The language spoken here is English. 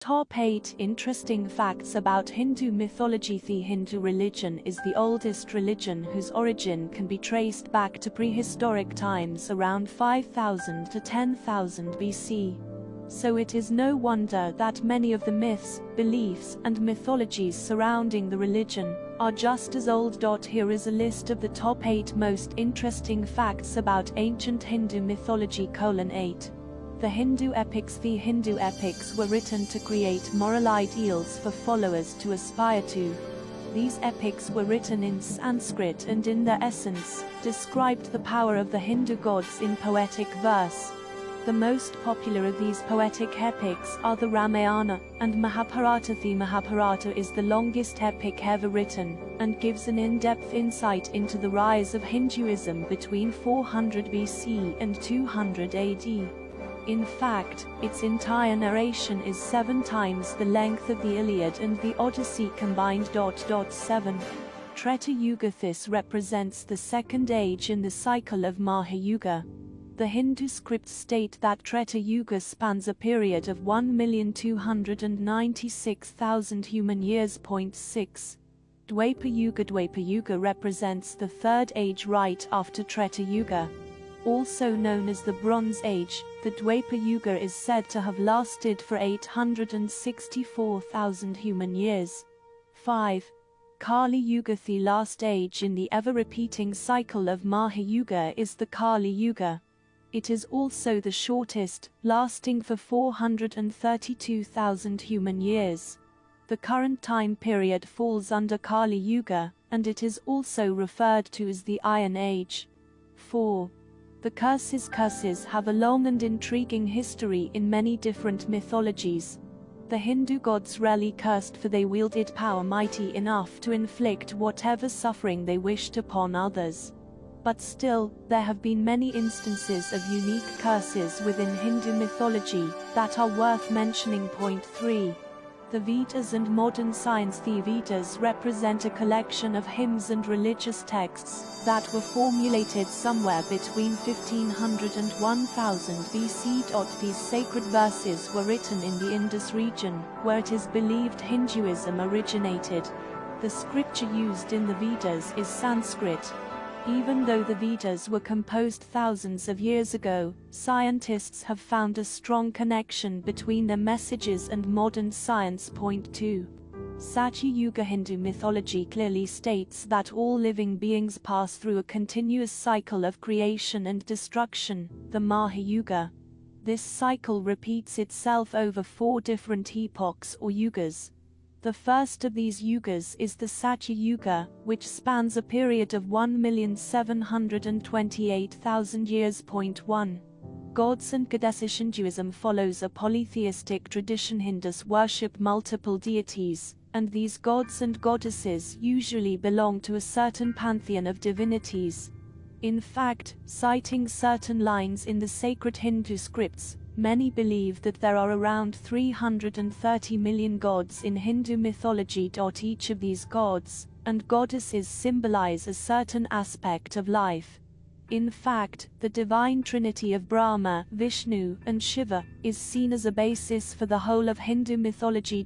Top 8 Interesting Facts about Hindu Mythology. The Hindu religion is the oldest religion whose origin can be traced back to prehistoric times around 5000 to 10,000 BC. So it is no wonder that many of the myths, beliefs, and mythologies surrounding the religion are just as old. Here is a list of the top 8 most interesting facts about ancient Hindu mythology. 8. The Hindu epics. The Hindu epics were written to create moral ideals for followers to aspire to. These epics were written in Sanskrit and in their essence described the power of the Hindu gods in poetic verse. The most popular of these poetic epics are the Ramayana and Mahabharata. The Mahabharata is the longest epic ever written, and gives an in-depth insight into the rise of Hinduism between 400 BC and 200 AD. In fact, its entire narration is 7 times the length of the Iliad and the Odyssey combined. 7. Treta Yuga. This represents the second age in the cycle of Mahayuga. The Hindu scripts state that Treta Yuga spans a period of 1,296,000 human years. 6. Dwapar Yuga. Dwapar Yuga represents the third age right after Treta Yuga. Also known as the Bronze Age, the Dwapar Yuga is said to have lasted for 864,000 human years. 5. Kali Yuga. The last age in the ever-repeating cycle of Mahayuga is the Kali Yuga. It is also the shortest, lasting for 432,000 human years. The current time period falls under Kali Yuga, and it is also referred to as the Iron Age. 4. The curses. Curses have a long and intriguing history in many different mythologies. The Hindu gods rarely cursed, for they wielded power mighty enough to inflict whatever suffering they wished upon others. But still, there have been many instances of unique curses within Hindu mythology that are worth mentioning. 3. The Vedas and modern science. The Vedas represent a collection of hymns and religious texts that were formulated somewhere between 1500 and 1000 BC. These sacred verses were written in the Indus region, where it is believed Hinduism originated. The scripture used in the Vedas is Sanskrit. Even though the Vedas were composed thousands of years ago, scientists have found a strong connection between their messages and modern science. 2. Satya Yuga. Hindu mythology clearly states that all living beings pass through a continuous cycle of creation and destruction, the Mahayuga. This cycle repeats itself over 4 different epochs or yugas. The first of these yugas is the Satya Yuga, which spans a period of 1,728,000 years. 1. Gods and goddesses. Hinduism follows a polytheistic tradition. Hindus worship multiple deities, and these gods and goddesses usually belong to a certain pantheon of divinities. In fact, citing certain lines in the sacred Hindu scripts, many believe that there are around 330 million gods in Hindu mythology. Each of these gods and goddesses symbolize a certain aspect of life. In fact, the divine trinity of Brahma, Vishnu, and Shiva is seen as a basis for the whole of Hindu mythology.